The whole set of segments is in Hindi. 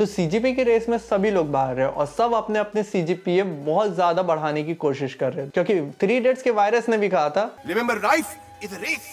तो सीजीपी की रेस में सभी लोग बाहर हैं और सब अपने अपने सीजीपीए बहुत ज्यादा बढ़ाने की कोशिश कर रहे हैं, क्योंकि 3 इडियट्स के वायरस ने भी कहा था, remember life is a race,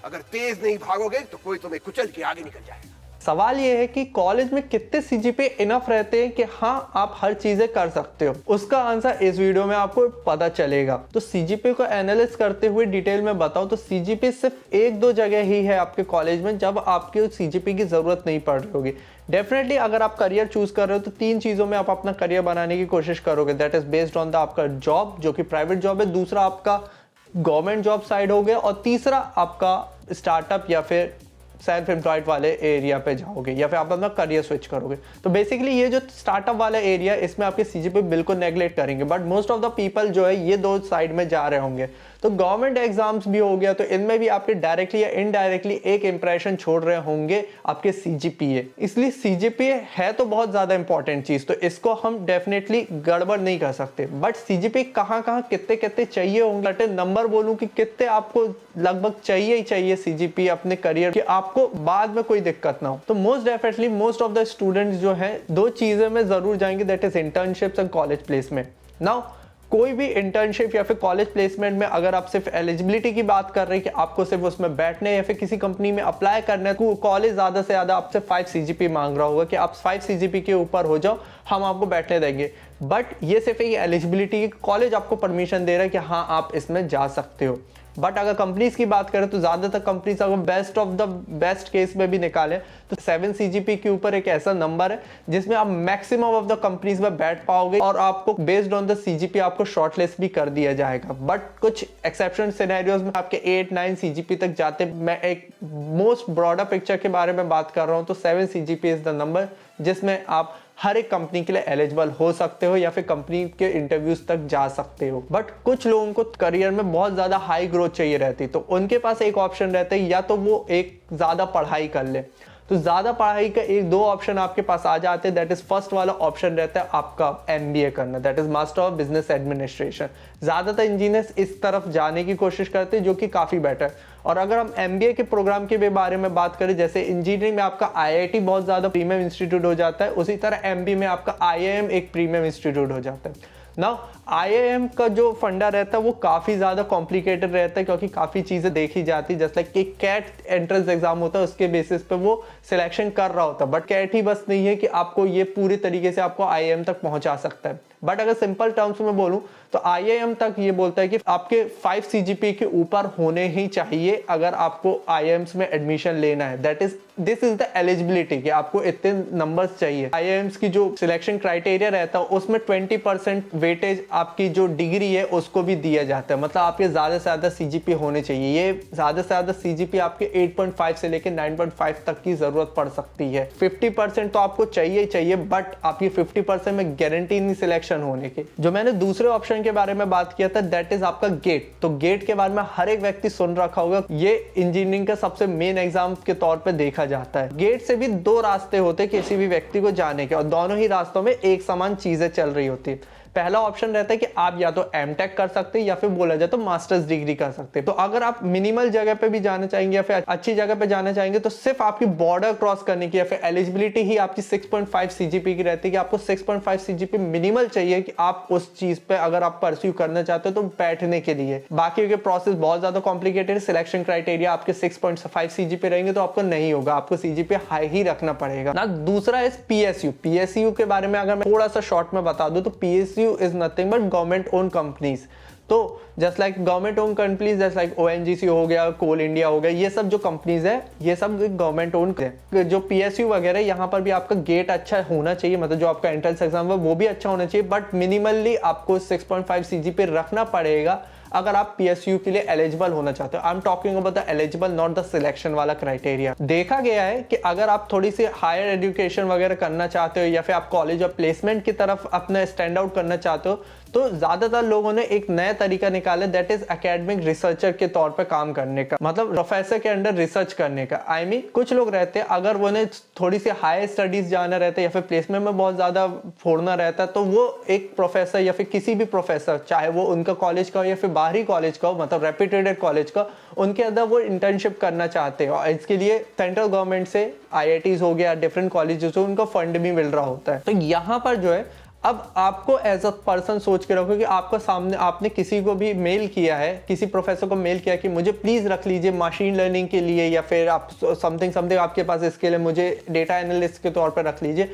अगर तेज नहीं भागोगे तो कोई तुम्हें कुचल के आगे निकल जाएगा। सवाल यह है कि कॉलेज में कितने सीजीपीए इनफ रहते हैं कि हाँ आप हर चीजें कर सकते हो। उसका आंसर इस वीडियो में आपको पता चलेगा। तो सीजीपीए को एनालिस करते हुए डिटेल में बताओ तो सीजीपीए सिर्फ 1-2 जगह ही है आपके कॉलेज में जब आपके सीजीपीए की जरूरत नहीं पड़ रही होगी। डेफिनेटली अगर आप करियर चूज कर रहे हो तो 3 चीजों में आप अपना करियर बनाने की कोशिश करोगे। That is based on the आपका जॉब जो कि प्राइवेट जॉब है, दूसरा आपका गवर्नमेंट जॉब साइड हो गया और तीसरा आपका स्टार्टअप या फिर सेल्फ एम्प्लॉयड वाले एरिया पे जाओगे या फिर आप अपना करियर स्विच करोगे। तो बेसिकली ये जो स्टार्टअप वाला एरिया इसमें आपके सीजीपीए बिल्कुल नेग्लेक्ट करेंगे, but most of the people जो है ये 2 साइड में जा रहे होंगे। तो गवर्नमेंट एग्जाम्स भी हो गया तो इनमें भी आपके डायरेक्टली या इनडायरेक्टली एक इंप्रेशन छोड़ रहे होंगे आपके सीजीपीए। इसलिए सीजीपीए है तो बहुत ज्यादा इंपॉर्टेंट चीज, तो इसको हम डेफिनेटली गड़बड़ नहीं कर सकते। बट सीजीपीए कहाँ कितने कितने चाहिए होंगे, नंबर बोलूं कि कितने आपको लगभग चाहिए ही चाहिए सीजीपीए अपने करियर कि आपको बाद में कोई दिक्कत ना हो। तो most definitely most of the students जो है 2 चीजें में जरूर जाएंगे, that is internships and college placement. Now कोई भी इंटर्नशिप या फिर कॉलेज प्लेसमेंट में अगर आप सिर्फ एलिजिबिलिटी की बात कर रहे हैं कि आपको सिर्फ उसमें बैठने या फिर किसी कंपनी में अप्लाई करना है, तो कॉलेज ज्यादा से ज्यादा आपसे 5 सीजीपी मांग रहा होगा कि आप 5 सीजीपी के ऊपर हो जाओ, हम आपको बैठने देंगे। बट ये सिर्फ एक एलिजिबिलिटी, कॉलेज आपको परमिशन दे रहा है कि हाँ आप इसमें जा सकते हो। बट अगर कंपनीज की बात करें तो ज्यादातर कंपनीज अगर best of the best case में भी निकालें तो 7 सीजीपी के ऊपर एक ऐसा नंबर है जिसमें आप मैक्सिमम ऑफ द कंपनीज में बैठ पाओगे और आपको बेस्ड ऑन द सीजीपी आपको शॉर्टलिस्ट भी कर दिया जाएगा। बट कुछ एक्सेप्शन सिनेरियोज में आपके 8-9 सीजीपी तक जाते। मैं एक मोस्ट ब्रॉडर पिक्चर के बारे में बात कर रहा हूं तो 7 सीजीपी इज द नंबर जिसमें आप हर एक कंपनी के लिए एलिजिबल हो सकते हो या फिर कंपनी के इंटरव्यूज तक जा सकते हो। बट कुछ लोगों को करियर में बहुत ज्यादा हाई ग्रोथ चाहिए रहती, तो उनके पास एक ऑप्शन रहता है या तो वो एक ज्यादा पढ़ाई कर ले। तो ज्यादा पढ़ाई का 1-2 ऑप्शन आपके पास आ जाते हैं। दैट इज फर्स्ट वाला ऑप्शन रहता है आपका एमबीए करना, that is master of business administration. ज्यादातर इंजीनियर्स इस तरफ जाने की कोशिश करते हैं जो कि काफी बेटर। और अगर हम एमबीए के प्रोग्राम के बारे में बात करें, जैसे इंजीनियरिंग में आपका आईआईटी बहुत ज्यादा प्रीमियम इंस्टीट्यूट हो जाता है, उसी तरह एमबीए में आपका आईआईएम एक प्रीमियम इंस्टीट्यूट हो जाता है। नाउ आईआईएम का जो फंडा रहता है वो काफी ज्यादा कॉम्प्लिकेटेड रहता है क्योंकि काफी चीजें देखी जाती है। जैसे कि कैट एंट्रेंस एग्जाम होता है, उसके बेसिस पे वो सिलेक्शन कर रहा होता है। बट कैट ही बस नहीं है कि आपको ये पूरी तरीके से आपको आईआईएम तक पहुंचा सकता है। बट अगर सिंपल टर्म्स में बोलूं तो आईआईएम तक ये बोलता है कि आपके 5 सीजीपी के ऊपर होने ही चाहिए अगर आपको आईआईएम्स में एडमिशन लेना है। That is this is the eligibility कि आपको इतने नंबर्स चाहिए। आईआईएम्स की जो सिलेक्शन क्राइटेरिया रहता है उसमें 20% वेटेज आपकी जो डिग्री है उसको भी दिया जाता है। मतलब आपके ज्यादा से ज्यादा सीजीपी होने चाहिए। ये ज्यादा से ज्यादा सीजीपी आपके 8.5 से लेकर 9.5 तक की जरूरत पड़ सकती है। 50% तो आपको चाहिए ही चाहिए, बट आपकी 50% में गारंटी नहीं सिलेक्शन होने की। जो मैंने दूसरे ऑप्शन के बारे में बात किया था दैट इज आपका गेट। तो गेट के बारे में हर एक व्यक्ति सुन रखा होगा, ये इंजीनियरिंग का सबसे मेन एग्जाम के तौर पे देखा जाता है। गेट से भी 2 रास्ते होते हैं किसी भी व्यक्ति को जाने के और दोनों ही रास्तों में एक समान चीजें चल रही होती है। पहला ऑप्शन रहता है कि आप या तो एमटेक कर सकते हैं या फिर बोला जाए तो मास्टर्स डिग्री कर सकते हैं। तो अगर आप मिनिमल जगह पे भी जाना चाहेंगे या फिर अच्छी जगह पे जाना चाहेंगे तो सिर्फ आपकी बॉर्डर क्रॉस करने की या फिर एलिजिबिलिटी ही आपकी 6.5 सीजीपी की रहती है कि आपको 6.5 सीजीपी मिनिमल चाहिए कि आप उस चीज पे अगर आप परस्यू करना चाहते हो तो बैठने के लिए। बाकी के प्रोसेस बहुत ज्यादा कॉम्प्लिकेटेड। सिलेक्शन क्राइटेरिया आपके 6.5 सीजीपी रहेंगे तो आपको नहीं होगा, आपको सीजीपी हाई ही रखना पड़ेगा ना। दूसरा इज पीएसयू। पीएसयू के बारे में अगर मैं थोड़ा सा शॉर्ट में बता दूं तो PSU is nothing but government owned companies। तो just like government own companies just like ONGC हो गया, कोल इंडिया हो गया, ये सब जो कंपनीज है ये सब गवर्नमेंट ओन है। जो पीएसयू वगैरह यहाँ पर भी आपका गेट अच्छा होना चाहिए, मतलब जो आपका एंट्रेंस एग्जाम है वो भी अच्छा होना चाहिए, बट मिनिमली आपको 6.5 सीजीपी रखना पड़ेगा अगर आप पीएसयू के लिए एलिजिबल होना चाहते हो। I am talking about the eligible, not the selection वाला क्राइटेरिया। देखा गया है कि अगर आप थोड़ी सी हायर एजुकेशन वगैरह करना चाहते हो या फिर आप कॉलेज और प्लेसमेंट की तरफ अपना स्टैंड आउट करना चाहते हो तो ज़्यादातर लोगों ने एक नया तरीका निकाला, दैट इज एकेडमिक रिसर्चर के तौर पे काम करने का, मतलब प्रोफेसर के अंडर रिसर्च करने का। आई मीन कुछ लोग रहते हैं अगर उन्हें थोड़ी सी हायर स्टडीज जाना रहता है या फिर प्लेसमेंट में बहुत ज़्यादा फोड़ना रहता है, तो वो एक प्रोफेसर या फिर किसी भी प्रोफेसर, चाहे वो उनका कॉलेज का हो या फिर बाहरी कॉलेज का हो, मतलब रेप्यूटेड कॉलेज का, उनके अंदर वो इंटर्नशिप करना चाहते हैं। और इसके लिए सेंट्रल गवर्नमेंट से IITs हो गया, डिफरेंट कॉलेजेस हो, उनका फंड भी मिल रहा होता है। तो यहाँ पर जो है अब आपको एज अ पर्सन सोच के रखो कि आपका सामने आपने किसी को भी मेल किया है, किसी प्रोफेसर को मेल किया कि मुझे प्लीज रख लीजिए मशीन लर्निंग के लिए, या फिर आप समथिंग आपके पास इसके लिए मुझे डेटा एनालिस्ट के तौर पर रख लीजिए।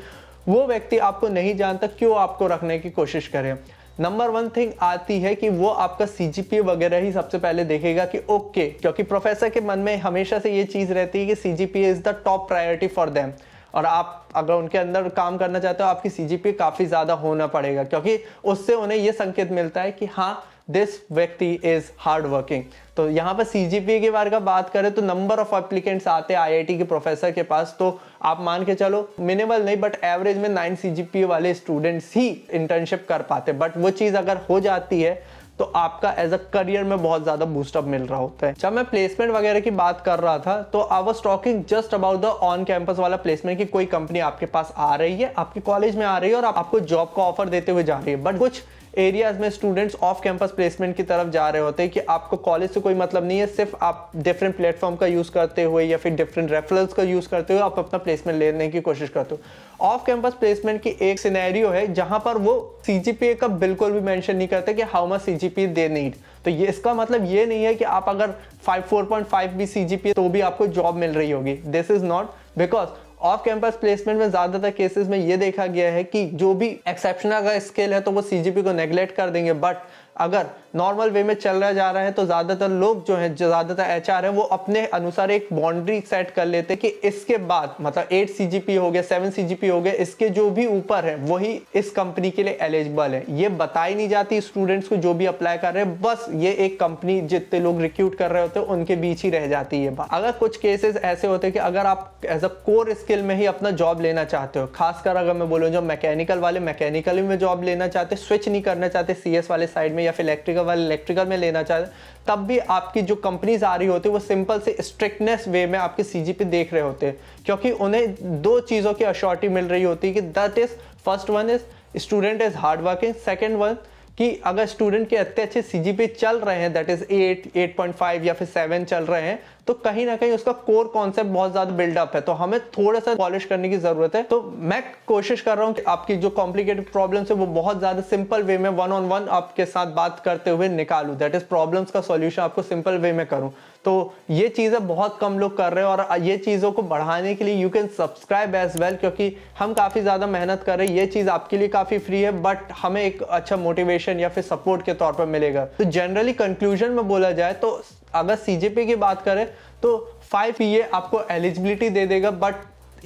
वो व्यक्ति आपको नहीं जानता, क्यों आपको रखने की कोशिश करे। नंबर 1 थिंग आती है कि वो आपका CGPA वगैरह ही सबसे पहले देखेगा कि ओके, क्योंकि प्रोफेसर के मन में हमेशा से ये चीज़ रहती है कि CGPA is the top priority for them, और आप अगर उनके अंदर काम करना चाहते हो आपकी CGPA काफ़ी ज़्यादा होना पड़ेगा, क्योंकि उससे उन्हें ये संकेत मिलता है कि हाँ दिस व्यक्ति इज हार्ड वर्किंग। तो यहाँ पर CGPA के बारे में बात करें तो नंबर ऑफ एप्लीकेंट्स आते हैं IIT के प्रोफेसर के पास, तो आप मान के चलो मिनिमल नहीं बट एवरेज में 9 CGPA वाले स्टूडेंट्स ही इंटर्नशिप कर पाते। बट वो चीज़ अगर हो जाती है तो आपका एज अ करियर में बहुत ज़्यादा बूस्टअप मिल रहा होता है। जब मैं प्लेसमेंट वगैरह की बात कर रहा था तो I was talking just about the on campus वाला प्लेसमेंट, की कोई कंपनी आपके पास आ रही है, आपके कॉलेज में आ रही है और आपको जॉब का ऑफर देते हुए जा रही है। बट कुछ एरियाज में स्टूडेंट्स ऑफ कैंपस प्लेसमेंट की तरफ जा रहे होते हैं कि आपको कॉलेज से कोई मतलब नहीं है, सिर्फ आप डिफरेंट प्लेटफॉर्म का यूज़ करते हुए या फिर डिफरेंट रेफरल्स का यूज़ करते हुए आप अपना प्लेसमेंट लेने की कोशिश करते हो। ऑफ कैंपस प्लेसमेंट की एक सिनेरियो है जहां पर वो CGPA का बिल्कुल भी मेंशन नहीं करते कि how much CGPA they need. तो ये इसका मतलब ये नहीं है कि आप अगर 4.5 भी CGPA तो भी आपको जॉब मिल रही होगी। This is not, because off campus placement में ज्यादातर केसेस में ये देखा गया है कि जो भी एक्सेप्शनल अगर स्किल है तो वो CGPA को नेग्लेक्ट कर देंगे, बट अगर नॉर्मल वे में चल रहा जा रहा है तो ज्यादातर लोग जो हैं, ज्यादातर HR है, वो अपने अनुसार एक बाउंड्री सेट कर लेते हैं कि इसके बाद मतलब 8 CGPA हो गया, 7 CGPA हो गया, इसके जो भी ऊपर है वही इस कंपनी के लिए एलिजिबल है। ये बताई नहीं जाती स्टूडेंट्स को जो भी अप्लाई कर रहे हैं, बस ये एक कंपनी जितने लोग रिक्रूट कर रहे होते हैं उनके बीच ही रह जाती है बात। अगर कुछ केसेस ऐसे होते हैं कि अगर आप एज अ कोर स्किल में ही अपना जॉब लेना चाहते हो, खासकर अगर मैं बोलूँ जो मैकेनिकल वाले मैकेनिकल में जॉब लेना चाहते, स्विच नहीं करना चाहते CS वाले साइड में या फिर इलेक्ट्रिकल वाले इलेक्ट्रिकल में लेना चाहते, तब भी आपकी जो कंपनीज आ रही होती है वो सिंपल से स्ट्रिक्टनेस वे में आपके CGPA देख रहे होते हैं, क्योंकि उन्हें 2 चीज़ों की अश्योरिटी मिल रही होती है कि that is first one is student is hard working, second one कि अगर स्टूडेंट के इतने अच्छे CGPA चल रहे हैं, दैट इज 8, 8.5 या फिर 7 चल रहे हैं, तो कहीं ना कहीं उसका कोर कॉन्सेप्ट बहुत ज्यादा बिल्डअप है, तो हमें थोड़ा सा पॉलिश करने की जरूरत है। तो मैं कोशिश कर रहा हूं कि आपकी जो कॉम्प्लिकेटेड प्रॉब्लम्स है वो बहुत ज्यादा सिंपल वे में 1-on-1 आपके साथ बात करते हुए निकालूं, दैट इज प्रॉब्लम्स का सॉल्यूशन आपको सिंपल वे में करूं। तो ये चीज़ें बहुत कम लोग कर रहे हैं और ये चीज़ों को बढ़ाने के लिए you can subscribe as well, क्योंकि हम काफ़ी ज़्यादा मेहनत कर रहे हैं। ये चीज़ आपके लिए काफ़ी फ्री है, बट हमें एक अच्छा मोटिवेशन या फिर सपोर्ट के तौर पर मिलेगा। तो जनरली कंक्लूजन में बोला जाए तो अगर CGPA की बात करें तो 5 ये आपको एलिजिबिलिटी दे देगा, बट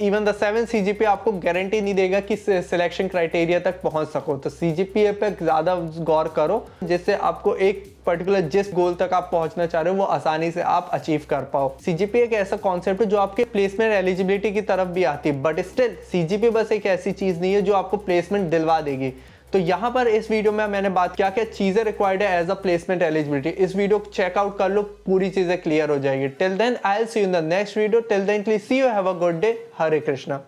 इवन द 7 CGPA आपको गारंटी नहीं देगा कि सिलेक्शन क्राइटेरिया तक पहुंच सको। तो CGPA पे ज़्यादा गौर करो, जिससे आपको एक पर्टिकुलर जिस गोल तक आप पहुंचना चाह रहे हो वो आसानी से आप अचीव कर पाओ। CGPA एक ऐसा कॉन्सेप्ट है जो आपके प्लेसमेंट एलिजिबिलिटी की तरफ भी आती है, बट स्टिल CGPA बस एक ऐसी चीज़ नहीं है जो आपको प्लेसमेंट दिलवा देगी। तो यहाँ पर इस वीडियो में मैंने बात क्या क्या चीजें रिक्वायर्ड है एज अ प्लेसमेंट एलिजिबिलिटी, इस वीडियो को चेकआउट कर लो, पूरी चीजें क्लियर हो जाएगी। Till then I will see you in the next video. Till then please see you, have a good day. Hare Krishna.